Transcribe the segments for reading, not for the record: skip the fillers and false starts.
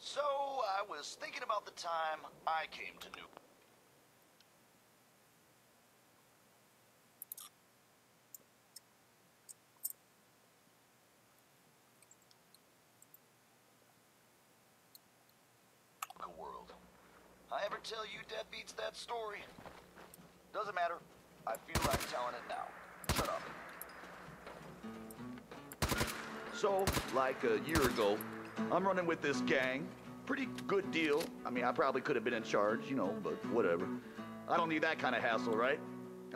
So, I was thinking about the time I came to NUKA. World. I ever tell you deadbeats that story? Doesn't matter. I feel like telling it now. Shut up. So, like a year ago, I'm running with this gang. Pretty good deal. I mean, I probably could have been in charge, you know, but whatever. I don't need that kind of hassle, right?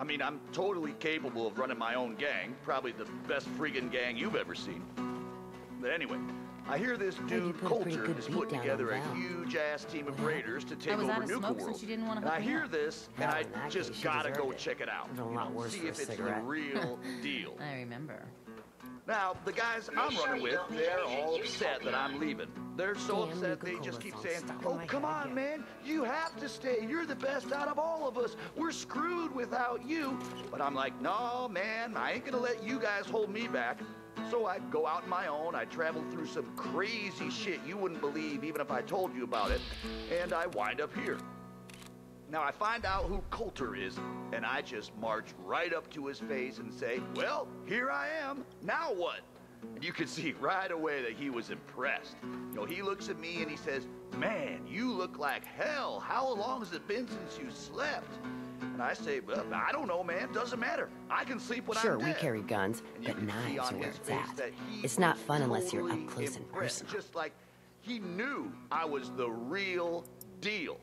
I mean, I'm totally capable of running my own gang. Probably the best friggin' gang you've ever seen. But anyway, I hear this dude, Coulter, is putting together a huge-ass team of raiders to take over NUKA World. And I hear this, and I just gotta go check it out. You know, see if it's the real deal. I remember. Now, the guys I'm running with, they're all upset that I'm leaving. They're so upset they just keep saying, "Oh, come on, man, you have to stay. You're the best out of all of us. We're screwed without you." But I'm like, "No, man, I ain't gonna let you guys hold me back." So I go out on my own, I travel through some crazy shit you wouldn't believe even if I told you about it, and I wind up here. Now I find out who Coulter is, and I just march right up to his face and say, "Well, here I am, now what?" And you could see right away that he was impressed. You know, he looks at me and he says, "Man, you look like hell. How long has it been since you slept?" And I say, "Well, I don't know, man. Doesn't matter. I can sleep when I'm dead." Sure, we carry guns, but knives are where it's at. It's not fun unless you're up close and personal. Just like he knew I was the real deal.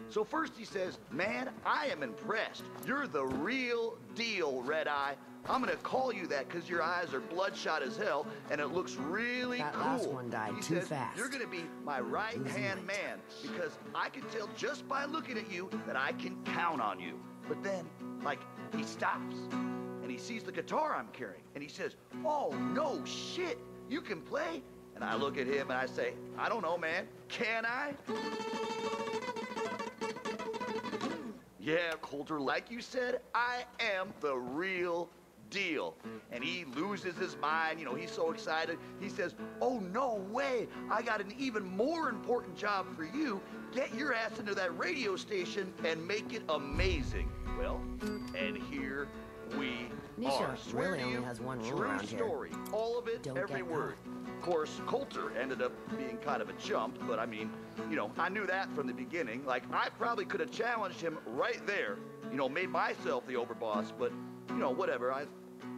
So first he says, "Man, I am impressed. You're the real deal, Red Eye. I'm gonna call you that because your eyes are bloodshot as hell, and it looks really cool." That last one died he too says, fast. "You're gonna be my right-hand man because I can tell just by looking at you that I can count on you." But then, like, he stops, and he sees the guitar I'm carrying, and he says, "Oh, no shit, you can play?" And I look at him and I say, "I don't know, man. Can I?" Yeah, Coulter, like you said, I am the real deal. And he loses his mind, you know, he's so excited. He says, oh, no way, I got an even more important job for you. Get your ass into that radio station and make it amazing. Well, and here we Nisha are. really only has one rule around here. True story. All of it, Don't every get word. Of course, Coulter ended up being kind of a chump, but I mean, you know, I knew that from the beginning. Like, I probably could have challenged him right there, you know, made myself the overboss, but, you know, whatever. I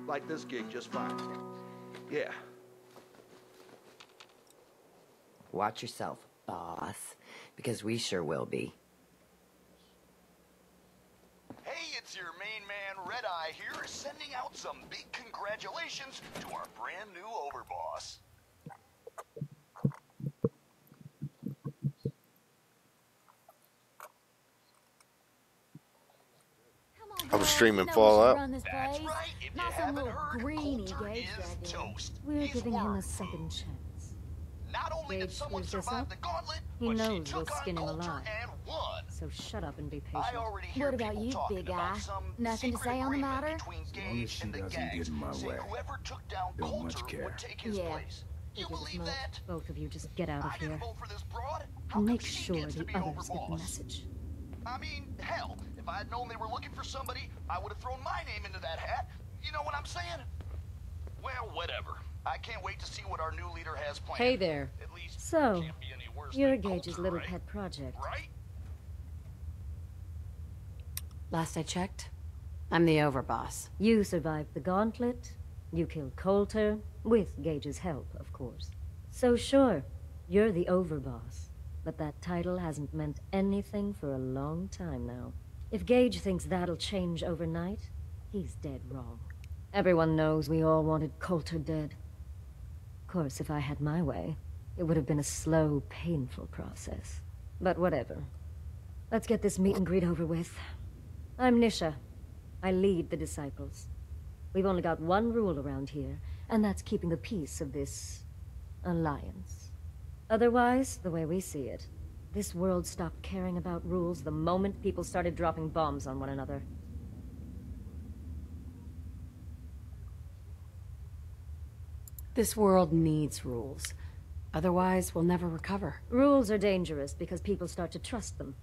like this gig just fine. Yeah. Watch yourself, boss, because we sure will be. Hey, it's your main man, Red Eye here, sending out some big congratulations to our brand new overboss. I was streaming Fallout. That's right. If you Not some haven't little heard, greeny Coulter Gage is dragging. toast. We're He's giving him a worm second food. chance. Not only did Gage someone screws this survive up, the gauntlet, he but she knows took we'll on skin him Coulter alive. and won. So shut up and be I patient. already hear What about people you, talking big about guy? some Nothing to secret say on the agreement matter? between As long as Gage she and the doesn't gangs, get in my saying way, whoever took down don't much Coulter care. would take his Yeah. place. You Figure this believe much. that? Both of you just get out of I didn't here. vote for this broad. How And come make she sure gets to the be others get the overboss? message. I mean, hell, if I had known they were looking for somebody, I would have thrown my name into that hat. You know what I'm saying? Well, whatever. I can't wait to see what our new leader has planned. Hey there. At least So, it can't be any worse you're than Gage's Coulter, little right? pet project. Right? Last I checked, I'm the overboss. You survived the gauntlet. You killed Coulter, with Gage's help, of course. So sure, you're the overboss. But that title hasn't meant anything for a long time now. If Gage thinks that'll change overnight, he's dead wrong. Everyone knows we all wanted Coulter dead. Of course, if I had my way, it would have been a slow, painful process. But whatever. Let's get this meet and greet over with. I'm Nisha. I lead the Disciples. We've only got one rule around here, and that's keeping the peace of this alliance. Otherwise, the way we see it, this world stopped caring about rules the moment people started dropping bombs on one another. This world needs rules. Otherwise, we'll never recover. Rules are dangerous because people start to trust them.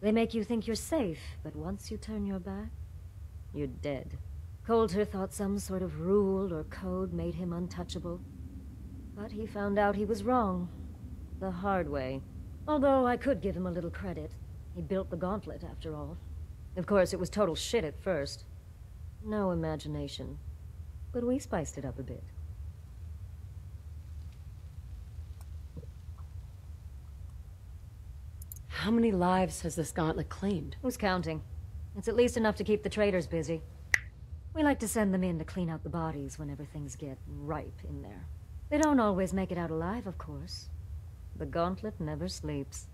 They make you think you're safe, but once you turn your back, you're dead. Coulter thought some sort of rule or code made him untouchable. But he found out he was wrong. The hard way. Although I could give him a little credit. He built the gauntlet, after all. Of course, it was total shit at first. No imagination. But we spiced it up a bit. How many lives has this gauntlet claimed? Who's counting? It's at least enough to keep the traders busy. We like to send them in to clean out the bodies whenever things get ripe in there. They don't always make it out alive, of course. The gauntlet never sleeps.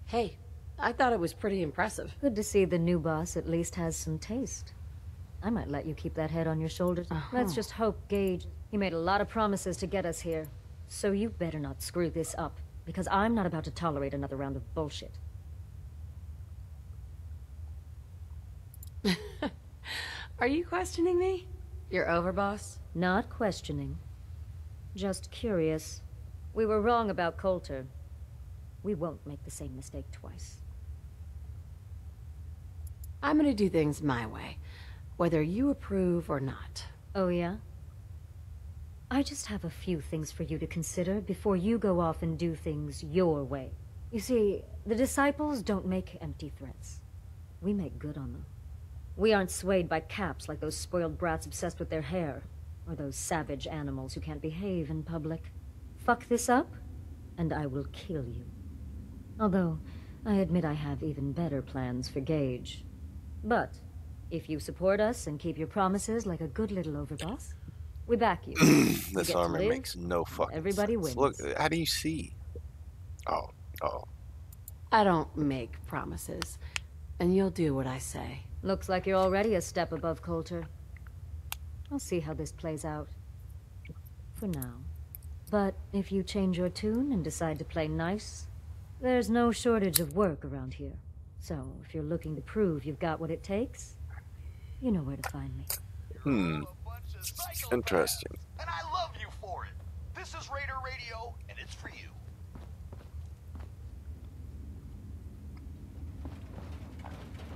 Hey, I thought it was pretty impressive. Good to see the new boss at least has some taste. I might let you keep that head on your shoulders. Let's just hope Gage... He made a lot of promises to get us here. So you better not screw this up, because I'm not about to tolerate another round of bullshit. Are you questioning me? You're overboss? Not questioning. Just curious. We were wrong about Coulter. We won't make the same mistake twice. I'm gonna do things my way, whether you approve or not. Oh, yeah? I just have a few things for you to consider before you go off and do things your way. You see, the Disciples don't make empty threats. We make good on them. We aren't swayed by caps like those spoiled brats obsessed with their hair, or those savage animals who can't behave in public. Fuck this up, and I will kill you. Although, I admit I have even better plans for Gage. But, if you support us and keep your promises like a good little overboss, we back you. This get to armor live, makes no fucking everybody sense. wins. Look, how do you see? Oh. I don't make promises, and you'll do what I say. Looks like you're already a step above Coulter. I'll see how this plays out. For now, But if you change your tune and decide to play nice, there's no shortage of work around here. So, if you're looking to prove you've got what it takes, you know where to find me. Interesting. And I love you for it. This is Raider Radio, and it's for you.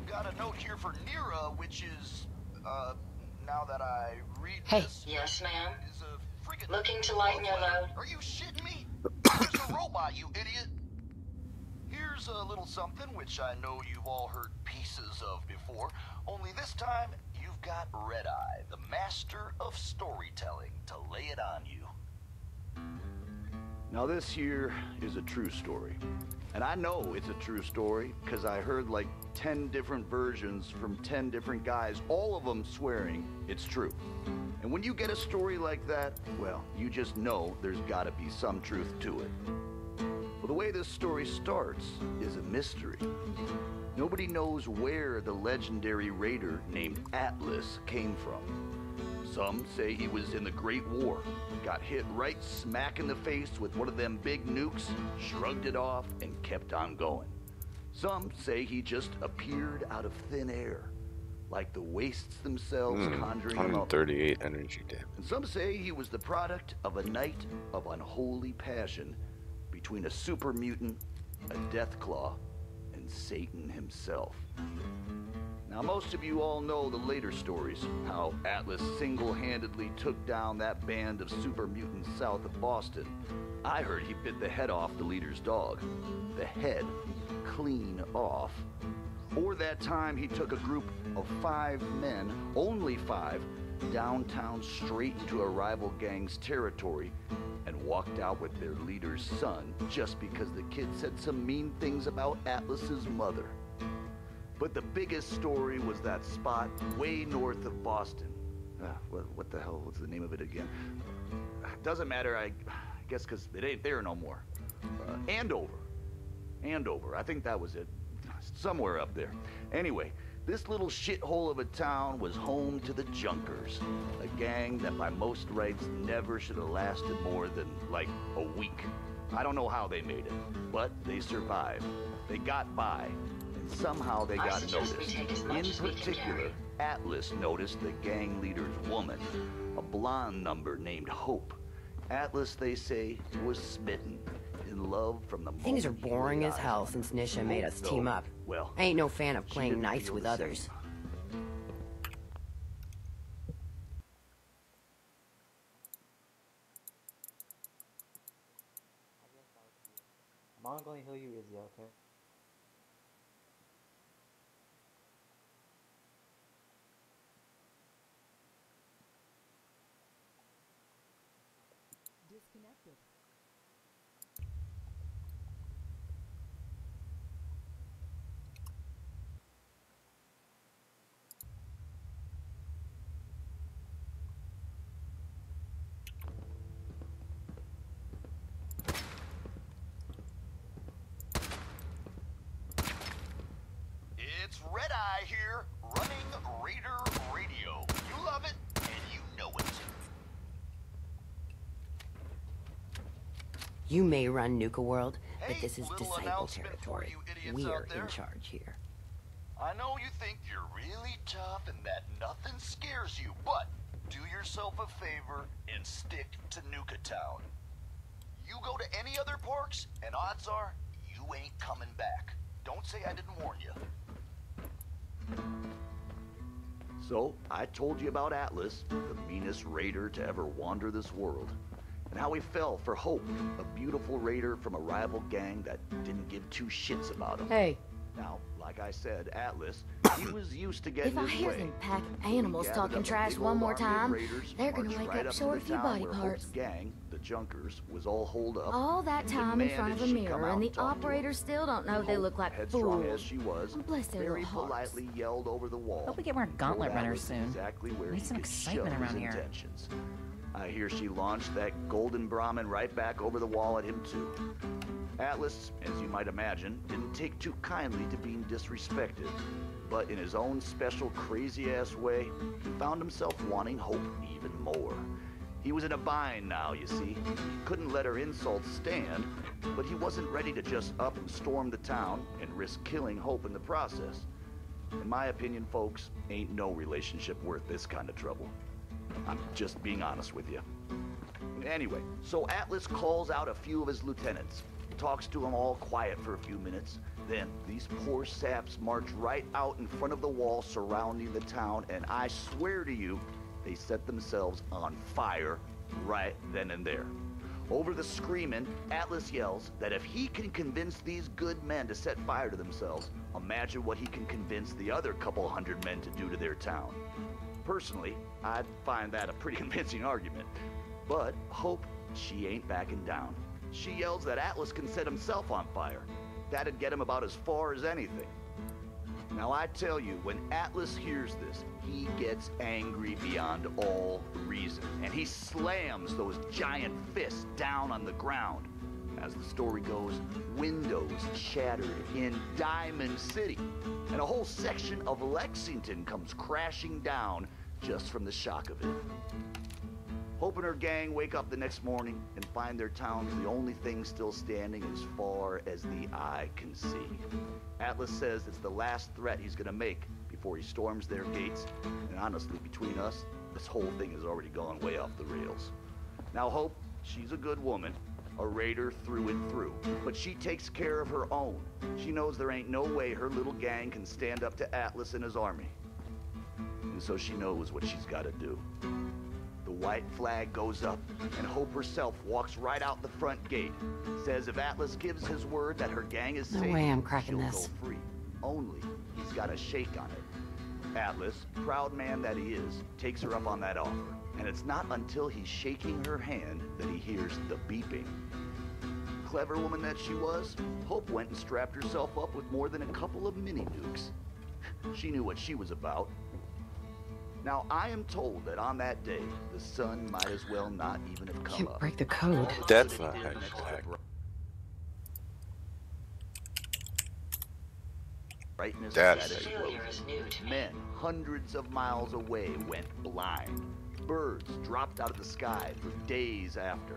Got a note here for Nira, which is, now that I read this... Yes, ma'am. Is a friggin' Looking to lighten your load? Are you shitting me? There's a robot, you idiot. Here's a little something which I know you've all heard pieces of before, only this time you've got Red Eye, the master of storytelling, to lay it on you. Now this here is a true story. And I know it's a true story because I heard like 10 different versions from 10 different guys, all of them swearing it's true. And when you get a story like that, well, you just know there's gotta be some truth to it. Well, the way this story starts is a mystery. Nobody knows where the legendary raider named Atlas came from. Some say he was in the Great War, got hit right smack in the face with one of them big nukes, shrugged it off, and kept on going. Some say he just appeared out of thin air, like the wastes themselves conjuring him up. 138 energy damage. And some say he was the product of a night of unholy passion between a super mutant, a Deathclaw, and Satan himself. Now, most of you all know the later stories, how Atlas single-handedly took down that band of super mutants south of Boston. I heard he bit the head off the leader's dog. The head clean off. Or that time he took a group of 5 men, only 5, downtown straight into a rival gang's territory and walked out with their leader's son just because the kid said some mean things about Atlas's mother. But the biggest story was that spot way north of Boston. What the hell was the name of it again? Doesn't matter, I guess because it ain't there no more. Andover. Andover, I think that was it. Somewhere up there. Anyway, this little shithole of a town was home to the Junkers, a gang that by most rights never should have lasted more than, like, a week. I don't know how they made it, but they survived. They got by. Somehow they got noticed. In particular, Atlas noticed the gang leader's woman, a blonde number named Hope. Atlas, they say, was smitten, in love from the moment. Things are boring as hell since Nisha made us team up. Well, I ain't no fan of playing nice with others. I'm going to heal you, Izzy, okay? Disconnected. it's Red Eye here, running Raider Radio. You love it, and you know it. You may run NUKA World, but Hey, this is little Disciple announcement for territory. you idiots We're out there. in charge here. I know you think you're really tough and that nothing scares you, but do yourself a favor and stick to NUKA Town. You go to any other parks, and odds are you ain't coming back. Don't say I didn't warn you. So, I told you about Atlas, the meanest raider to ever wander this world, and how he fell for Hope, a beautiful raider from a rival gang that didn't give 2 shits about him. Hey. Now, like I said, Atlas, he was used to getting If I his hear way. them pack So he animals gathered talking up a trash big one old more army of time, raiders, they're gonna marched wake right up to short the a few town body where parts. Hope's gang, the Junkers, was all holed up. All that and time in front of a demanded she come mirror, out and the talk to him. operators still don't know they Hope, look like headstrong fools. as she was, Oh, bless their very little hearts. politely yelled over the wall. Hope we get more gauntlet told runners Atlas soon. Exactly where Need he some could excitement shove around his here. intentions. I hear she launched that golden Brahmin right back over the wall at him too. Atlas, as you might imagine, didn't take too kindly to being disrespected, but in his own special crazy-ass way, he found himself wanting Hope even more. He was in a bind now, you see. He couldn't let her insults stand, but he wasn't ready to just up and storm the town and risk killing Hope in the process. In my opinion, folks, ain't no relationship worth this kind of trouble. I'm just being honest with you. Anyway, so Atlas calls out a few of his lieutenants, talks to them all quiet for a few minutes. Then these poor saps march right out in front of the wall surrounding the town, and I swear to you, they set themselves on fire right then and there. Over the screaming, Atlas yells that if he can convince these good men to set fire to themselves, imagine what he can convince the other couple hundred men to do to their town. Personally, I'd find that a pretty convincing argument. But Hope, she ain't backing down. She yells that Atlas can set himself on fire. That'd get him about as far as anything. Now I tell you, when Atlas hears this, he gets angry beyond all reason. And he slams those giant fists down on the ground. As the story goes, windows shattered in Diamond City. And a whole section of Lexington comes crashing down just from the shock of it. Hope and her gang wake up the next morning and find their town's the only thing still standing as far as the eye can see. Atlas says it's the last threat he's gonna make before he storms their gates. And honestly, between us, this whole thing has already gone way off the rails. Now Hope, she's a good woman, a raider through and through, but she takes care of her own. She knows there ain't no way her little gang can stand up to Atlas and his army. And so she knows what she's gotta do. The white flag goes up, and Hope herself walks right out the front gate. Says if Atlas gives his word that her gang is safe, No way I'm cracking she'll this. go free. Only he's got a shake on it. Atlas, proud man that he is, takes her up on that offer. And it's not until he's shaking her hand that he hears the beeping. Clever woman that she was, Hope went and strapped herself up with more than a couple of mini nukes. She knew what she was about. Now, I am told that on that day, the sun might as well not even have come Can't up. break the code. That's not how you act. Brightness That's that how you explodes. Men hundreds of miles away went blind. Birds dropped out of the sky for days after.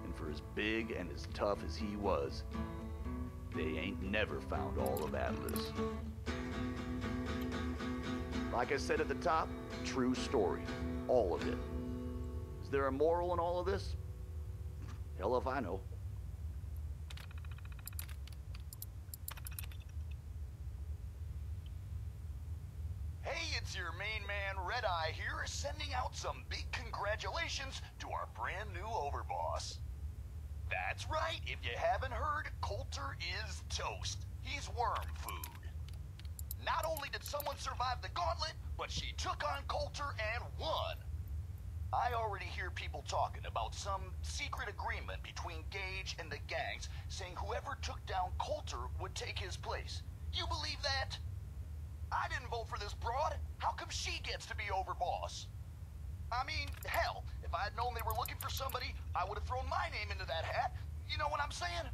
And for as big and as tough as he was, they ain't never found all of Atlas. Like I said at the top, true story. All of it. Is there a moral in all of this? Hell if I know. Hey, it's your main man, Red Eye here, sending out some big congratulations to our brand new overboss. That's right, if you haven't heard, Coulter is toast. He's worm food. Not only did someone survive the gauntlet, but she took on Coulter and won. I already hear people talking about some secret agreement between Gage and the gangs, saying whoever took down Coulter would take his place. You believe that? I didn't vote for this broad. How come she gets to be overboss? I mean, hell, if I had known they were looking for somebody, I would have thrown my name into that hat. You know what I'm saying?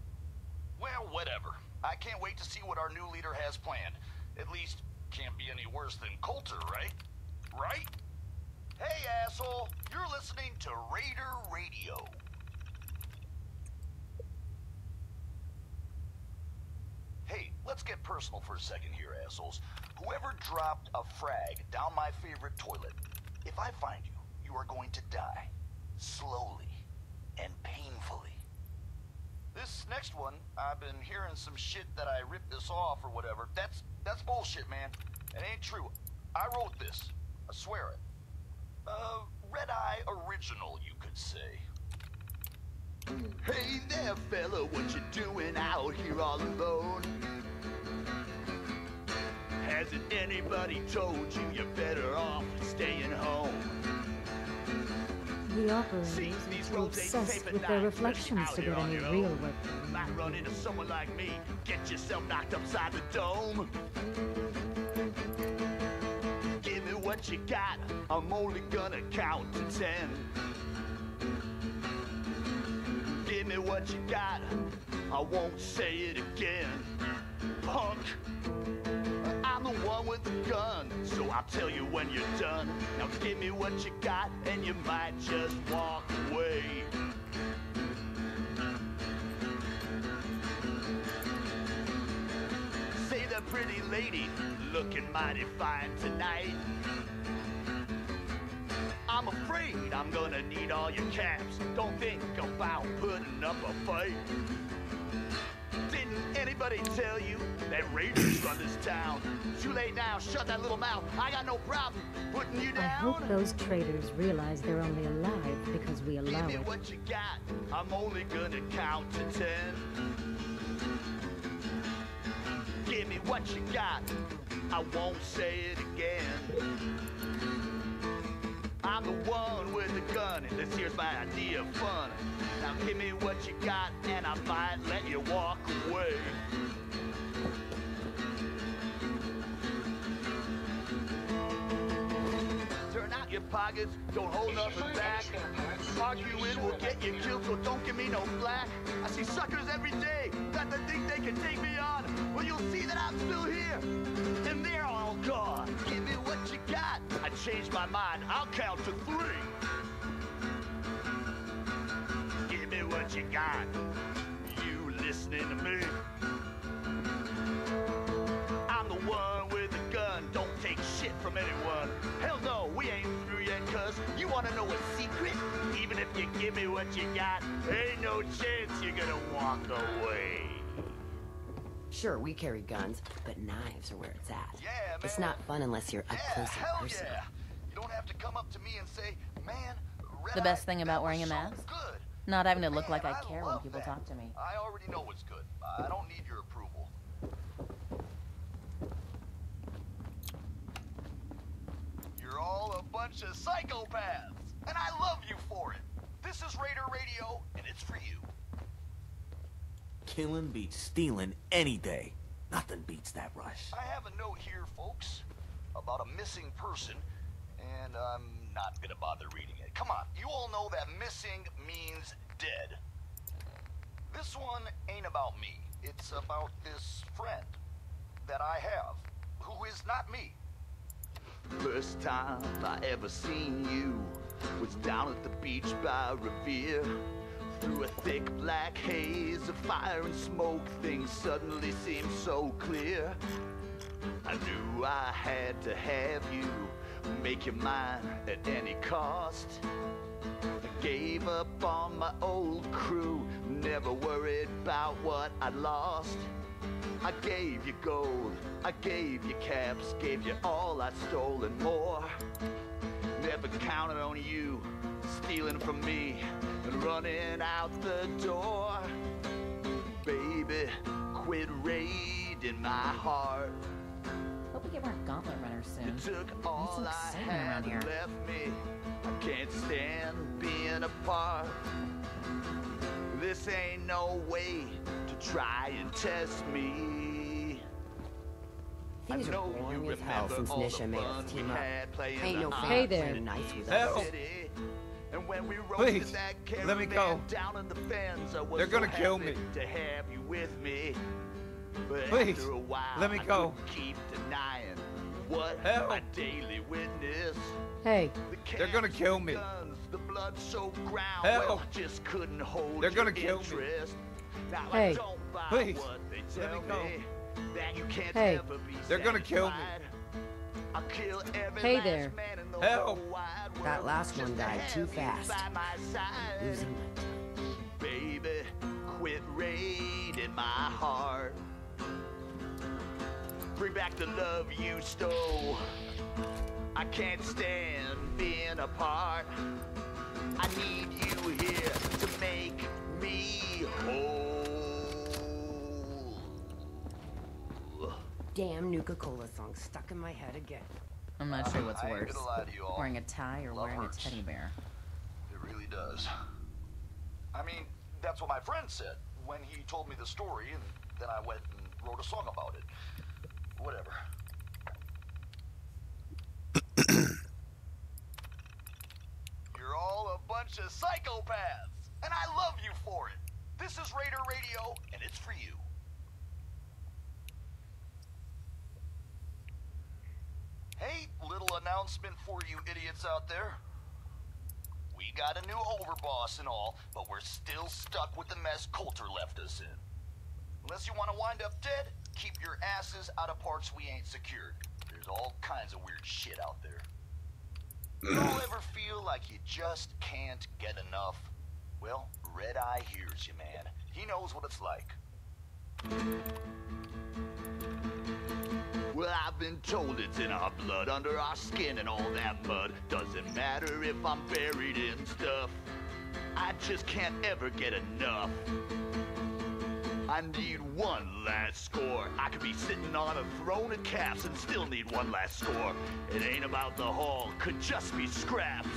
Well, whatever. I can't wait to see what our new leader has planned. At least, can't be any worse than Coulter, right? Right? Hey, asshole, you're listening to Raider Radio. Hey, let's get personal for a second here, assholes. Whoever dropped a frag down my favorite toilet, if I find you, you are going to die. Slowly and painfully. This next one, I've been hearing some shit that I ripped this off or whatever. That's bullshit, man. It ain't true. I wrote this. I swear it. Red Eye original, you could say. Hey there, fella, what you doing out here all alone? Hasn't anybody told you you're better off staying home? The operators are too obsessed with their reflections to get any real work done. Might run into someone like me, get yourself knocked upside the dome. Give me what you got, I'm only gonna count to 10. Give me what you got, I won't say it again. Punk, I'm the one with the gun, so I'll tell you when you're done. Now give me what you got, and you might just walk away. Say that pretty lady, looking mighty fine tonight. I'm afraid I'm gonna need all your caps. Don't think about putting up a fight. Didn't anybody tell you that raiders run this town? Too late now, shut that little mouth. I got no problem putting you down. I hope those traitors realize they're only alive because we allow Give me it. what you got. I'm only gonna count to 10. Give me what you got. I won't say it again. I'm the one with the gun, and this here's my idea of fun. Now give me what you got, and I might let you walk away. Turn out your pockets, don't hold nothing back. Arguing will get you killed, so don't give me no flack. I see suckers every day that they think they can take me on. Well, you'll see that I'm still here, and they're all gone. Give me what you got. I changed my mind, I'll count to 3. Give me what you got. You listening to me? I'm the one with the gun, don't take shit from anyone. Hell no, we ain't through yet, cuz you wanna know a secret? Even if you give me what you got, ain't no chance you're gonna walk away. Sure, we carry guns, but knives are where it's at. Yeah, man. It's not fun unless you're up close and hell personal. yeah. You don't have to come up to me and say, man, The best thing about wearing a mask? Good. Not having to look Man, like I care when love people that. talk to me. I already know what's good. I don't need your approval. You're all a bunch of psychopaths, and I love you for it. This is Raider Radio, and it's for you. Killing beats stealing any day. Nothing beats that rush. I have a note here, folks, about a missing person, and I'm not gonna bother reading it. Come on, you all know that missing means dead. This one ain't about me. It's about this friend that I have, who is not me. First time I ever seen you was down at the beach by Revere. Through a thick black haze of fire and smoke, things suddenly seemed so clear. I knew I had to have you, make you mine at any cost. I gave up on my old crew, never worried about what I'd lost. I gave you gold, I gave you caps, gave you all I stole and more. Never counted on you, stealing from me and running out the door. Baby, quit raiding my heart. Hope we get more gauntlet runners You soon. took all so I exciting had around here. and left me. I can't stand being apart. This ain't no way to try and test me. Things I are know boring you as hell remember since all the Nisha made fun us we team up. had playing Ain't no the fan Hey there. playing nice with Help. us. city. And when we rode Please, in that let me caravan go. down in the fens, I was They're gonna so kill happy me. to have you with me. But Please, after a while, let me I go. couldn't keep denying what Help. I daily witness. Hey, The They're gonna cans, kill the me. Guns, the blood-soaked ground. Help. Well, I just couldn't hold They're gonna your kill me. interest. Now Hey. I don't buy Please, what they let tell me go. me. That you can't Hey. ever be They're gonna kill me. satisfied. I'll kill every Hey last there. man in the Help. whole wide world That last just one to died have too you fast. by my side. Losing my touch. Baby, quit raiding my heart. Bring back the love you stole. I can't stand being apart. I need you here to make me whole. Damn Nuka-Cola song stuck in my head again. I'm not sure what's I ain't worse. gonna lie to you all. Wearing a tie or Love wearing hurts. a teddy bear. It really does. I mean, that's what my friend said when he told me the story, and then I went and wrote a song about it. Whatever. You're all a bunch of psychopaths, and I love you for it. This is Raider Radio, and it's for you. announcement for you idiots out there. We got a new overboss and all, but we're still stuck with the mess Coulter left us in. Unless you want to wind up dead, keep your asses out of parts we ain't secured. There's all kinds of weird shit out there. Y'all ever feel like you just can't get enough? Well, Red Eye hears you, man. He knows what it's like. Well, I've been told it's in our blood, under our skin and all that mud. Doesn't matter if I'm buried in stuff. I just can't ever get enough. I need one last score. I could be sitting on a throne of caps and still need one last score. It ain't about the haul, could just be scraps.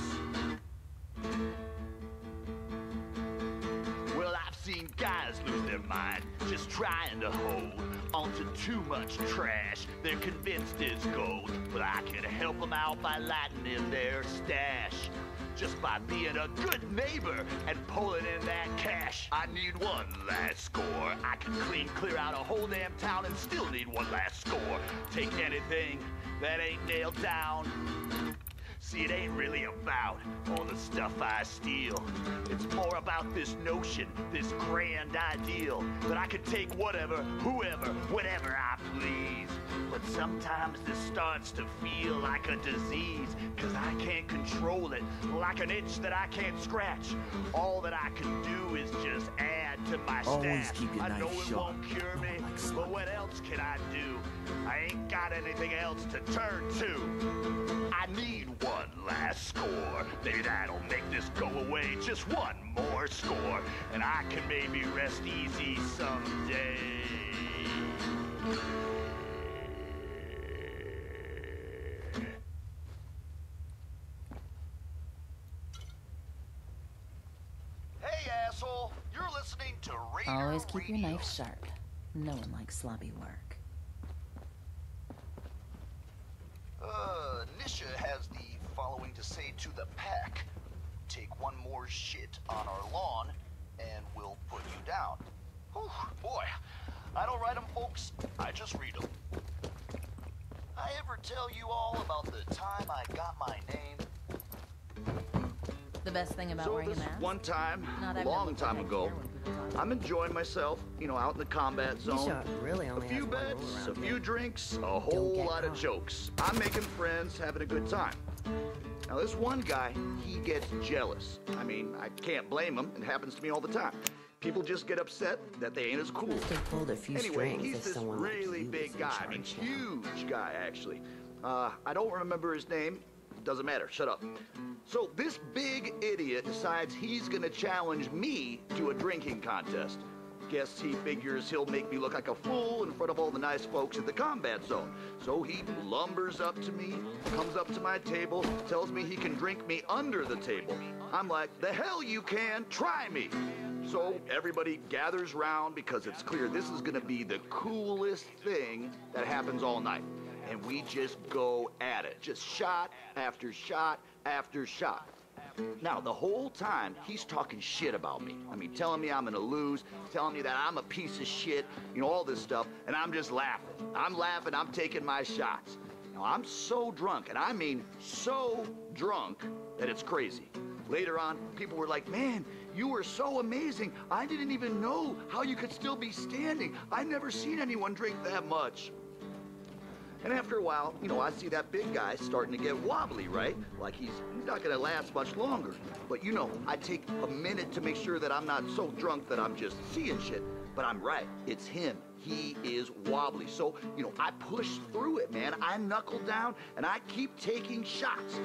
Well, I've seen guys lose their mind just trying to hold onto too much trash they're convinced is gold. But I can help them out by lighting in their stash, just by being a good neighbor and pulling in that cash. I need one last score. I can clear out a whole damn town and still need one last score. Take anything that ain't nailed down. See, it ain't really about all the stuff I steal. It's more about this notion, this grand ideal, that I can take whatever, whoever, whenever I please. But sometimes this starts to feel like a disease, 'cause I can't control it, like an itch that I can't scratch. All that I can do is just add to my Always stash. keep your I know knife it sharp. won't cure me, Like but slugs. what else can I do? I ain't got anything else to turn to. I need one last score. Maybe that'll make this go away. Just one more score, and I can maybe rest easy someday. Hey, asshole! You're listening to Radio Always keep your Radio. knife sharp. No one likes sloppy work. Nisha has the following to say to the pack. Take one more shit on our lawn, and we'll put you down. Whew, boy, I don't write them, folks. I just read them. I ever tell you all about the time I got my name? The best thing about So wearing a this mask? one time, Not a having to long look time like ago, hair when people talk. I'm enjoying myself, out in the combat zone. Nisha really A only few has one rule bets, around a few here. drinks, a whole get lot of caught. jokes. I'm making friends, having a good time. Now this one guy, he gets jealous. I mean, I can't blame him. It happens to me all the time. People just get upset that they ain't as cool. Must have pulled a few Anyway, strings he's if this someone really like you big was in guy. I mean, charge now. huge guy, actually. I don't remember his name. Doesn't matter. Shut up. So this big idiot decides he's gonna challenge me to a drinking contest. Guess he figures he'll make me look like a fool in front of all the nice folks at the combat zone. So he lumbers up to me, comes up to my table, tells me he can drink me under the table. I'm like, the hell you can, try me. So everybody gathers round because it's clear this is gonna be the coolest thing that happens all night. And we just go at it, just shot after shot after shot. Now, the whole time, he's talking shit about me. I mean, telling me I'm gonna lose, telling me that I'm a piece of shit, all this stuff, and I'm just laughing. I'm laughing, I'm taking my shots. Now, I'm so drunk, and I mean so drunk, that it's crazy. Later on, people were like, man, you were so amazing. I didn't even know how you could still be standing. I've never seen anyone drink that much. And after a while, I see that big guy starting to get wobbly, right? Like he's not gonna last much longer. But I take a minute to make sure that I'm not so drunk that I'm just seeing shit. But I'm right, it's him. He is wobbly. So, I push through it, man. I knuckle down and I keep taking shots.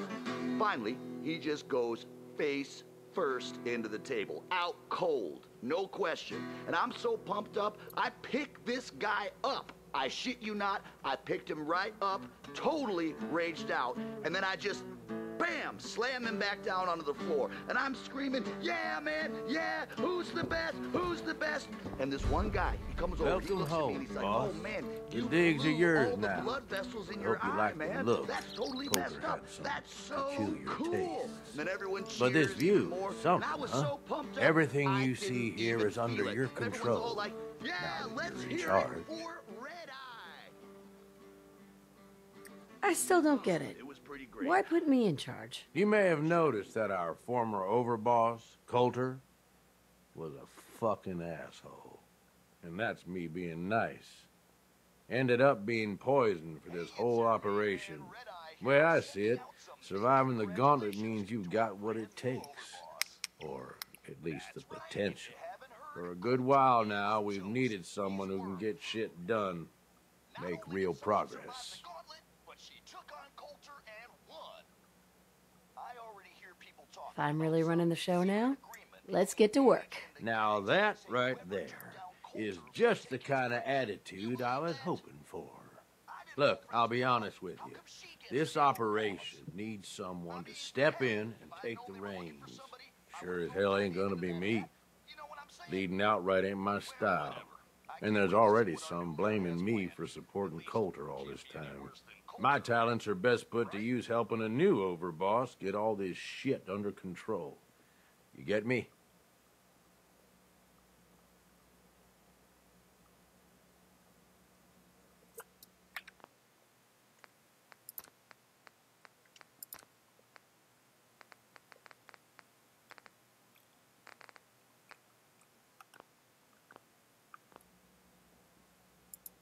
Finally, he just goes face first into the table, out cold, no question. And I'm so pumped up, I pick this guy up. I shit you not, I picked him right up, totally raged out, and then I just, bam, slam him back down onto the floor. And I'm screaming, yeah, man, yeah, who's the best, who's the best? And this one guy, he comes over, he Welcome looks at me, home, and he's like, boss. oh, man, The you digs are blew yours all the now. blood vessels in I your hope you eye, like the man. look. That's totally Coulter messed had up. some That's so peculiar cool. taste. And then everyone cheers But this view, even more, something, and I was huh? so pumped up, Everything I you didn't see here even is under feel it. your And everyone's control. all like, yeah, Now that let's you're in hear charge. it for Red Eye. I still don't get it. It was pretty great. Why put me in charge? You may have noticed that our former overboss, Coulter, was a fucking asshole. And that's me being nice. Ended up being poisoned for this whole operation. The way I see it, surviving the gauntlet means you've got what it takes. Or at least the potential. For a good while now, we've needed someone who can get shit done. Make real progress. If I'm really running the show now, let's get to work. Now that right there is just the kind of attitude I was hoping for. Look, I'll be honest with you. This operation needs someone to step in and take the reins. Sure as hell ain't gonna be me. Leading outright ain't my style. And there's already some blaming me for supporting Coulter all this time. My talents are best put to use helping a new overboss get all this shit under control. You get me?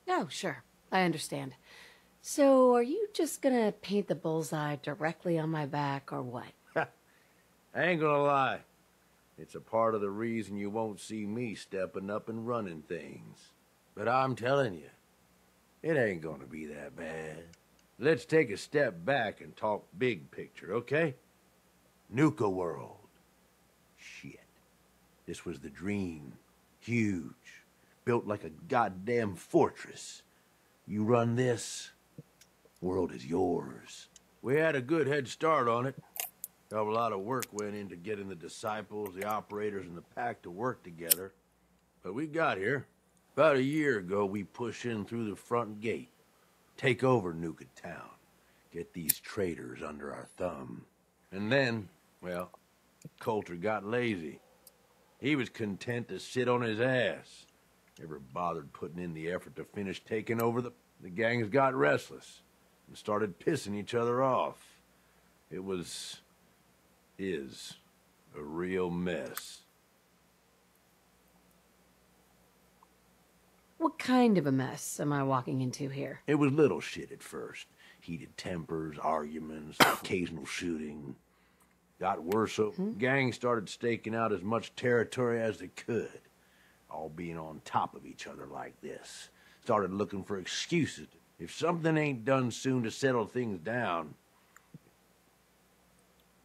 Oh, sure. I understand. So, are you just gonna paint the bullseye directly on my back, or what? I ain't gonna lie. It's a part of the reason you won't see me stepping up and running things. But I'm telling you, it ain't gonna be that bad. Let's take a step back and talk big picture, okay? NUKA world. Shit. This was the dream. Huge. Built like a goddamn fortress. You run this, world is yours. We had a good head start on it. A lot of work went into getting the disciples, the operators, and the pack to work together. But we got here. About a year ago, we push in through the front gate. Take over NUKA town. Get these traitors under our thumb. And then, well, Coulter got lazy. He was content to sit on his ass. Never bothered putting in the effort to finish taking over the gangs got restless and started pissing each other off. It is a real mess. What kind of a mess am I walking into here? It was little shit at first. Heated tempers, arguments, occasional shooting. Got worse, so gangs started staking out as much territory as they could. All being on top of each other like this. Started looking for excuses. If something ain't done soon to settle things down...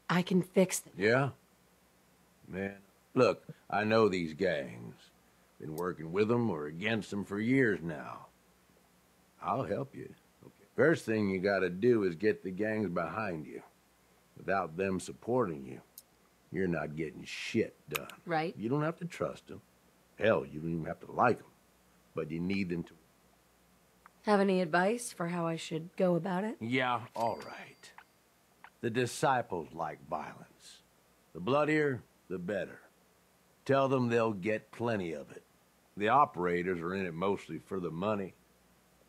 I can fix them. Yeah? Man, look, I know these gangs. Been working with them or against them for years now. I'll help you. Okay. First thing you gotta do is get the gangs behind you. Without them supporting you, you're not getting shit done. Right. You don't have to trust them. Hell, you don't even have to like them. But you need them to... Have any advice for how I should go about it? Yeah, all right. The disciples like violence. The bloodier, the better. Tell them they'll get plenty of it. The operators are in it mostly for the money.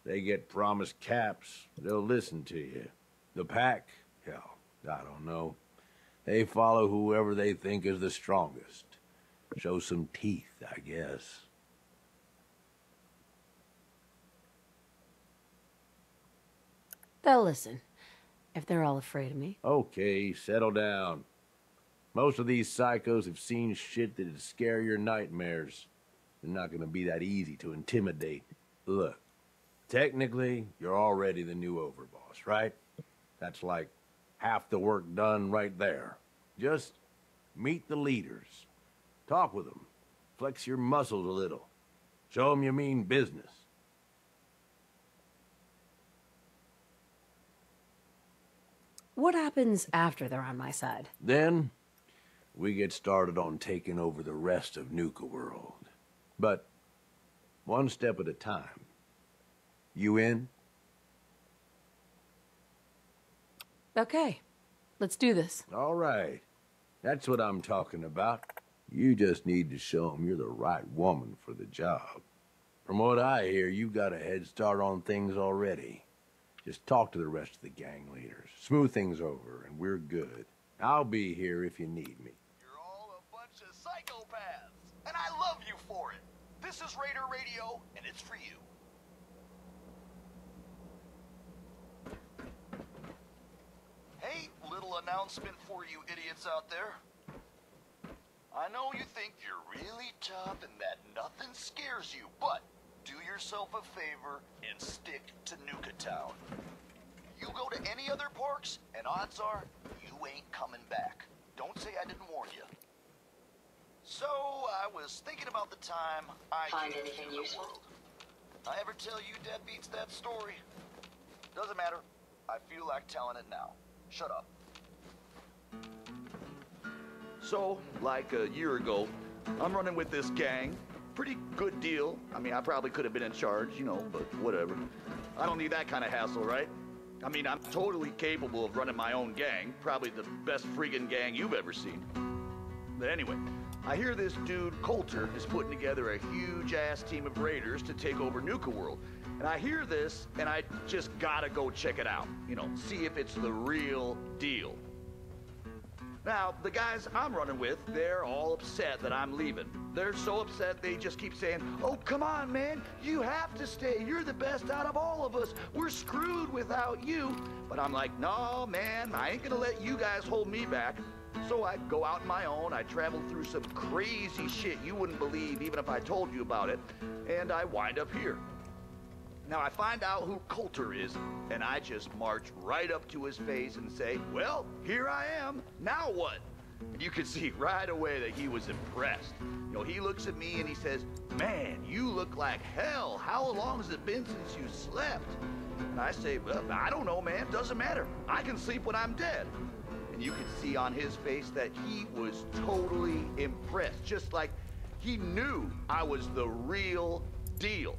They get promised caps. They'll listen to you. The pack, hell, I don't know. They follow whoever they think is the strongest. Show some teeth, I guess. They'll listen, if they're all afraid of me. Okay, settle down. Most of these psychos have seen shit that'd scare your nightmares. They're not gonna be that easy to intimidate. Look, technically, you're already the new overboss, right? That's like half the work done right there. Just meet the leaders. Talk with them. Flex your muscles a little. Show them you mean business. What happens after they're on my side? Then, we get started on taking over the rest of NUKA world. But, one step at a time. You in? Okay, let's do this. All right. That's what I'm talking about. You just need to show them you're the right woman for the job. From what I hear, you got a head start on things already. Just talk to the rest of the gang leaders. Smooth things over, and we're good. I'll be here if you need me. You're all a bunch of psychopaths, and I love you for it. This is Raider Radio, and it's for you. Hey, little announcement for you idiots out there. I know you think you're really tough and that nothing scares you, but do yourself a favor and stick to NUKA Town. You go to any other parks, and odds are you ain't coming back. Don't say I didn't warn you. So, I was thinking about the time I Find came anything to the useful? world. I ever tell you deadbeats that story? Doesn't matter. I feel like telling it now. Shut up. So, like a year ago, I'm running with this gang. Pretty good deal. I mean, I probably could have been in charge, you know, but whatever. I don't need that kind of hassle, right? I mean, I'm totally capable of running my own gang. Probably the best friggin' gang you've ever seen. But anyway, I hear this dude, Coulter, is putting together a huge-ass team of raiders to take over NUKA World. And I hear this, and I just gotta go check it out. You know, see if it's the real deal. Now, the guys I'm running with, they're all upset that I'm leaving. They're so upset they just keep saying, oh, come on, man, you have to stay. You're the best out of all of us. We're screwed without you. But I'm like, no, man, I ain't gonna let you guys hold me back. So I go out on my own, I travel through some crazy shit you wouldn't believe even if I told you about it, and I wind up here. Now I find out who Coulter is, and I just march right up to his face and say, well, here I am, now what? And you could see right away that he was impressed. You know, he looks at me and he says, man, you look like hell. How long has it been since you slept? And I say, well, I don't know, man, doesn't matter. I can sleep when I'm dead. And you could see on his face that he was totally impressed, just like he knew I was the real deal.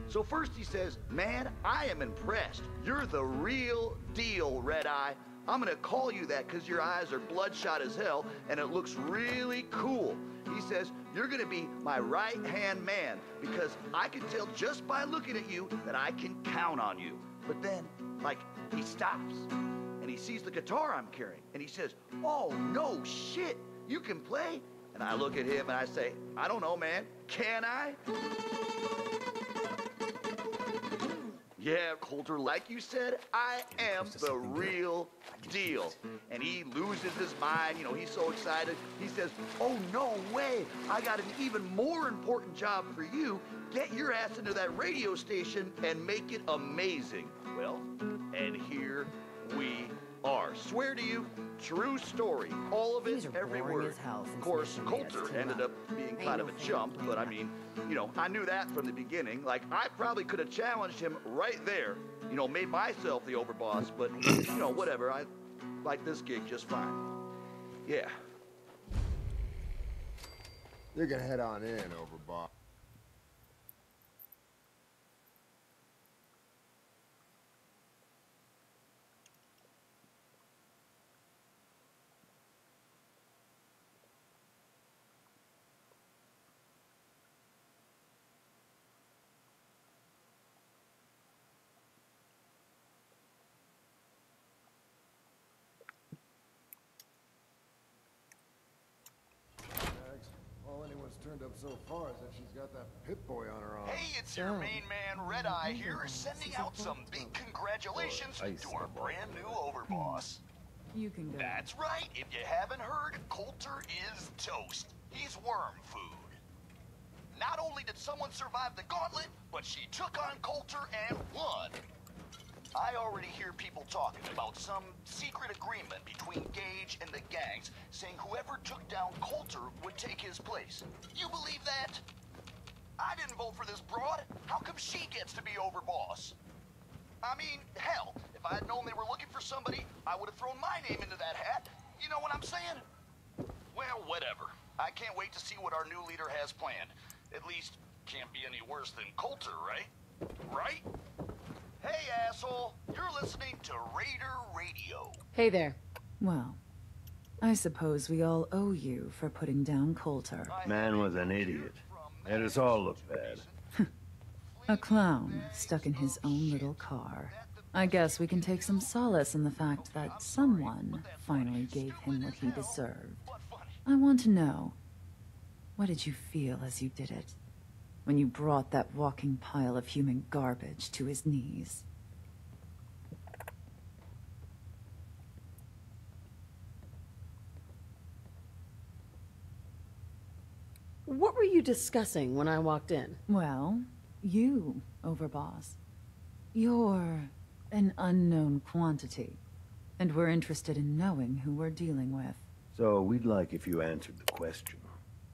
So first he says, man, I am impressed. You're the real deal, Red Eye. I'm gonna call you that because your eyes are bloodshot as hell and it looks really cool. He says, you're gonna be my right-hand man because I can tell just by looking at you that I can count on you. But then, like, he stops and he sees the guitar I'm carrying and he says, oh, no shit, you can play? And I look at him and I say, I don't know, man, can I? Yeah, Coulter, like you said, I am the real deal. And he loses his mind, you know, he's so excited. He says, oh, no way, I got an even more important job for you. Get your ass into that radio station and make it amazing. Well, and here we are. Swear to you, true story. All of it, every word. Of course, Coulter ended up being kind of a chump, but I mean, you know, I knew that from the beginning. Like, I probably could have challenged him right there, you know, made myself the overboss, but, you know, whatever. I like this gig just fine. Yeah. You can head on in, overboss. All anyone's turned up so far is that she's got that Pip-Boy on her arm. Hey, it's your main man, Red Eye here, sending out some big congratulations to our brand new overboss. You can go. That's right. If you haven't heard, Coulter is toast. He's worm food. Not only did someone survive the gauntlet, but she took on Coulter and won. I already hear people talking about some secret agreement between Gage and the gangs, saying whoever took down Coulter would take his place. You believe that? I didn't vote for this broad. How come she gets to be overboss? I mean, hell, if I had known they were looking for somebody, I would have thrown my name into that hat. You know what I'm saying? Well, whatever. I can't wait to see what our new leader has planned. At least, can't be any worse than Coulter, right? Right? Hey, asshole. You're listening to Raider Radio. Hey there. Well, I suppose we all owe you for putting down Coulter. Man was an idiot. Made us all look bad. A clown stuck in his own little car. I guess we can take some solace in the fact that someone finally gave him what he deserved. I want to know, what did you feel as you did it? When you brought that walking pile of human garbage to his knees? What were you discussing when I walked in? Well, you, Overboss. You're an unknown quantity, and we're interested in knowing who we're dealing with. So we'd like if you answered the question.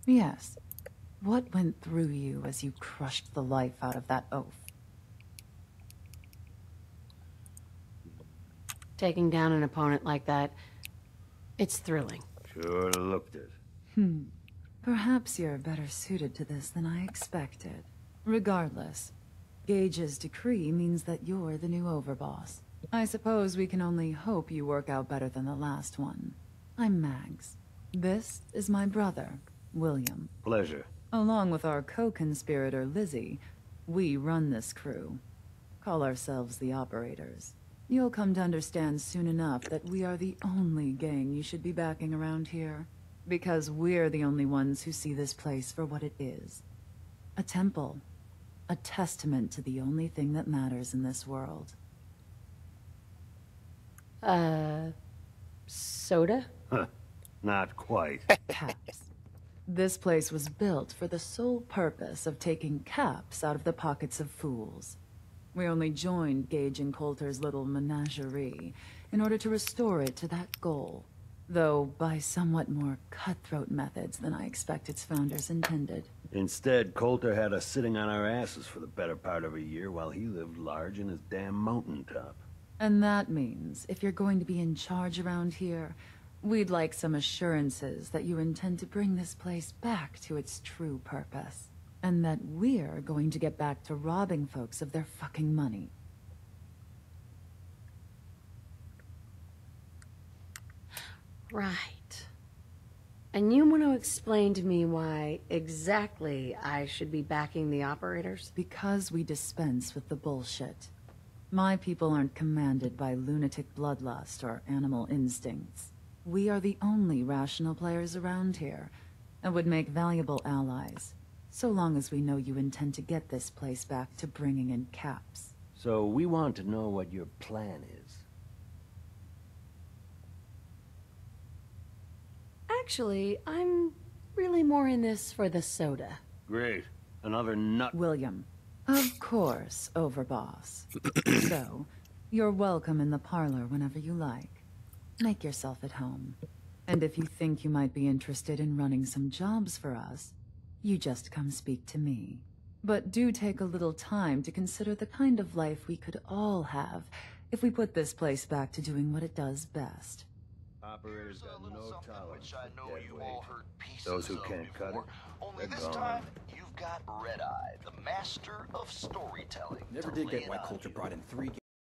Yes. What went through you as you crushed the life out of that oaf? Taking down an opponent like that, it's thrilling. Sure looked it. Perhaps you're better suited to this than I expected. Regardless, Gage's decree means that you're the new Overboss. I suppose we can only hope you work out better than the last one. I'm Mags. This is my brother, William. Pleasure. Along with our co-conspirator, Lizzie, we run this crew. Call ourselves the Operators. You'll come to understand soon enough that we are the only gang you should be backing around here. Because we're the only ones who see this place for what it is. A temple. A testament to the only thing that matters in this world. Soda? Huh. Not quite. Caps. This place was built for the sole purpose of taking caps out of the pockets of fools. We only joined Gage and Coulter's little menagerie in order to restore it to that goal. Though by somewhat more cutthroat methods than I expect its founders intended. Instead, Coulter had us sitting on our asses for the better part of a year while he lived large in his damn mountaintop. And that means, if you're going to be in charge around here, we'd like some assurances that you intend to bring this place back to its true purpose. And that we're going to get back to robbing folks of their fucking money. Right. And you want to explain to me why exactly I should be backing the Operators? Because we dispense with the bullshit. My people aren't commanded by lunatic bloodlust or animal instincts. We are the only rational players around here, and would make valuable allies, so long as we know you intend to get this place back to bringing in caps. So we want to know what your plan is. Actually, I'm really more in this for the soda. Great. Another nut. William. Of course, Overboss. So, you're welcome in the parlor whenever you like. Make yourself at home. And if you think you might be interested in running some jobs for us, you just come speak to me. But do take a little time to consider the kind of life we could all have if we put this place back to doing what it does best. Operators got no tolerance for dead you weight. all heard pieces Those who of can't cut before. it, Only they're this gone. time, you've got Red Eye, the master of storytelling. Never to did lay get it why on Coulter you. brought in 3